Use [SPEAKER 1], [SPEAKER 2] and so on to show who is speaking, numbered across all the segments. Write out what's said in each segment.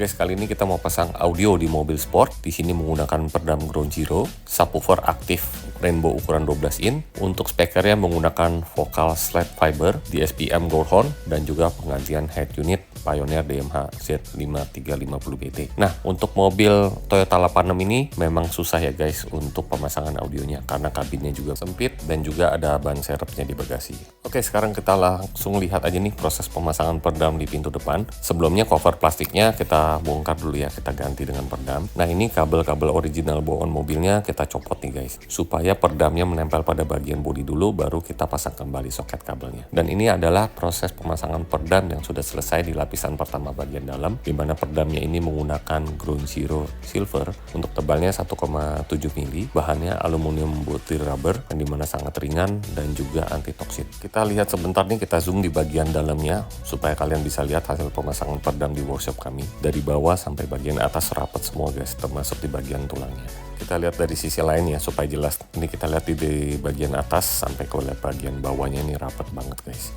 [SPEAKER 1] guys, kali ini kita mau pasang audio di mobil sport. Di sini menggunakan peredam Ground Zero, subwoofer aktif rainbow ukuran 12 in. Untuk speakernya menggunakan vocal slate fiber di SPM Goldhorn dan juga penggantian head unit Pioneer DMH Z5350BT. Nah, untuk mobil Toyota 86 ini memang susah ya guys untuk pemasangan audionya karena kabinnya juga sempit dan juga ada ban serepnya di bagasi. Oke, sekarang kita langsung lihat aja nih proses pemasangan peredam di pintu depan. Sebelumnya cover plastiknya kita bongkar dulu ya, kita ganti dengan peredam. Nah, ini kabel-kabel original bawaan mobilnya kita copot nih guys, supaya peredamnya menempel pada bagian bodi dulu, baru kita pasang kembali soket kabelnya. Dan ini adalah proses pemasangan peredam yang sudah selesai di lapisan pertama bagian dalam, di mana peredamnya ini menggunakan Ground Zero Silver. Untuk tebalnya 1,7 mili, bahannya aluminium butir rubber, yang dimana sangat ringan dan juga anti toksit. Kita lihat sebentar nih, kita zoom di bagian dalamnya supaya kalian bisa lihat hasil pemasangan peredam di workshop kami. Dari bawah sampai bagian atas rapat semua guys, termasuk di bagian tulangnya. Kita lihat dari sisi lain ya supaya jelas. Ini kita lihat di bagian atas sampai ke bagian bawahnya, ini rapat banget guys.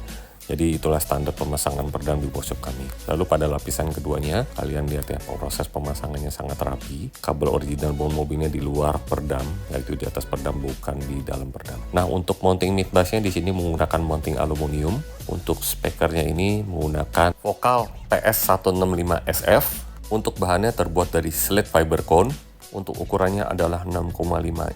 [SPEAKER 1] Jadi itulah standar pemasangan peredam di workshop kami. Lalu pada lapisan keduanya, kalian lihat ya, proses pemasangannya sangat rapi. Kabel original bawaan mobilnya di luar peredam, yaitu di atas peredam, bukan di dalam peredam. Nah, untuk mounting mid bassnya di sini menggunakan mounting aluminium. Untuk speakernya ini menggunakan Vocal PS165SF. Untuk bahannya terbuat dari slate fiber cone. Untuk ukurannya adalah 6,5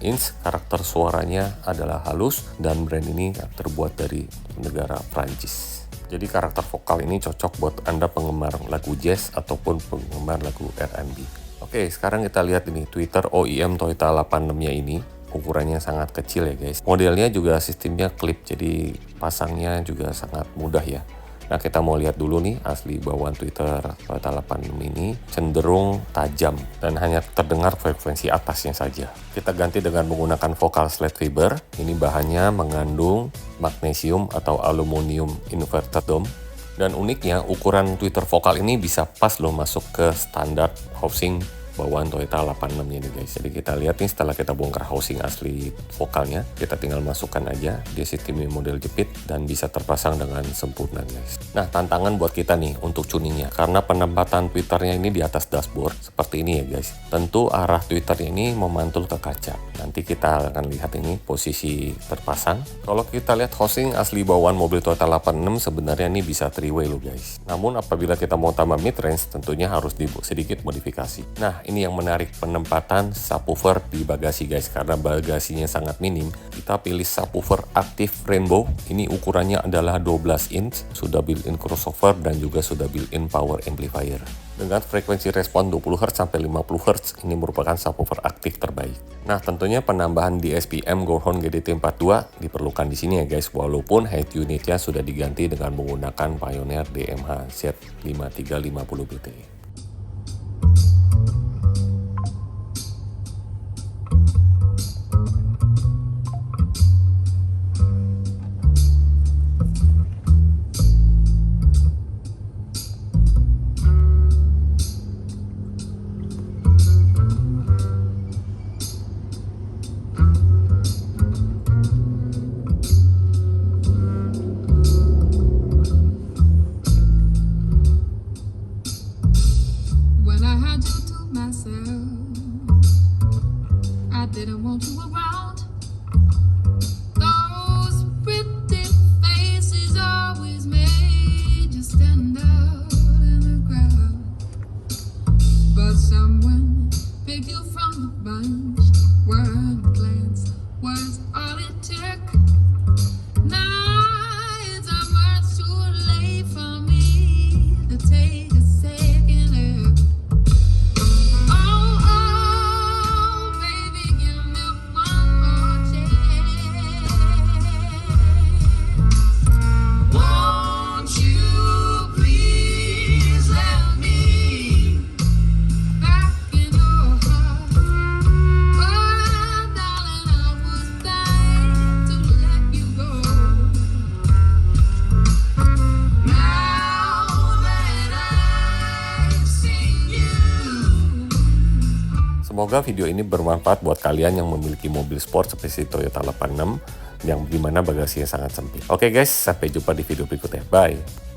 [SPEAKER 1] inch, karakter suaranya adalah halus, dan brand ini terbuat dari negara Prancis. Jadi karakter vokal ini cocok buat Anda penggemar lagu jazz ataupun penggemar lagu R&B. Oke, sekarang kita lihat ini tweeter OEM Toyota 86-nya ini. Ukurannya sangat kecil ya guys. Modelnya juga sistemnya klip, jadi pasangnya juga sangat mudah ya. Nah, kita mau lihat dulu nih asli bawaan tweeter Toyota 86 ini cenderung tajam dan hanya terdengar frekuensi atasnya saja. Kita ganti dengan menggunakan vocal slate fiber. Ini bahannya mengandung magnesium atau aluminium inverted dome. Dan uniknya ukuran tweeter vokal ini bisa pas loh masuk ke standar housing bawaan Toyota 86 ini guys. Jadi kita lihat nih, setelah kita bongkar housing asli vokalnya, kita tinggal masukkan aja. Dia sistemnya model jepit dan bisa terpasang dengan sempurna guys. Nah, tantangan buat kita nih untuk tuningnya, karena penempatan tweeternya ini di atas dashboard seperti ini ya guys. Tentu arah tweeternya ini memantul ke kaca. Nanti kita akan lihat ini posisi terpasang. Kalau kita lihat housing asli bawaan mobil Toyota 86 sebenarnya ini bisa 3-way loh guys. Namun apabila kita mau tambah mid range, tentunya harus sedikit modifikasi. Nah, ini yang menarik, penempatan subwoofer di bagasi guys. Karena bagasinya sangat minim, kita pilih subwoofer aktif rainbow. Ini ukurannya adalah 12 inch, sudah built-in crossover dan juga sudah built-in power amplifier. Dengan frekuensi respon 20 Hz sampai 50 Hz, ini merupakan subwoofer aktif terbaik. Nah, tentunya penambahan di SPM Goldhorn GDT42 diperlukan di sini ya guys, walaupun head unitnya sudah diganti dengan menggunakan Pioneer DMH Z5350BT.
[SPEAKER 2] I didn't want you around. Those pretty faces always made you stand out in the crowd. But someone picked you from the bunch. One glance was all it took. Now it's much too late for me to take a second look.
[SPEAKER 1] Semoga video ini bermanfaat buat kalian yang memiliki mobil sport seperti Toyota 86 yang dimana bagasinya sangat sempit. Oke guys, sampai jumpa di video berikutnya. Bye!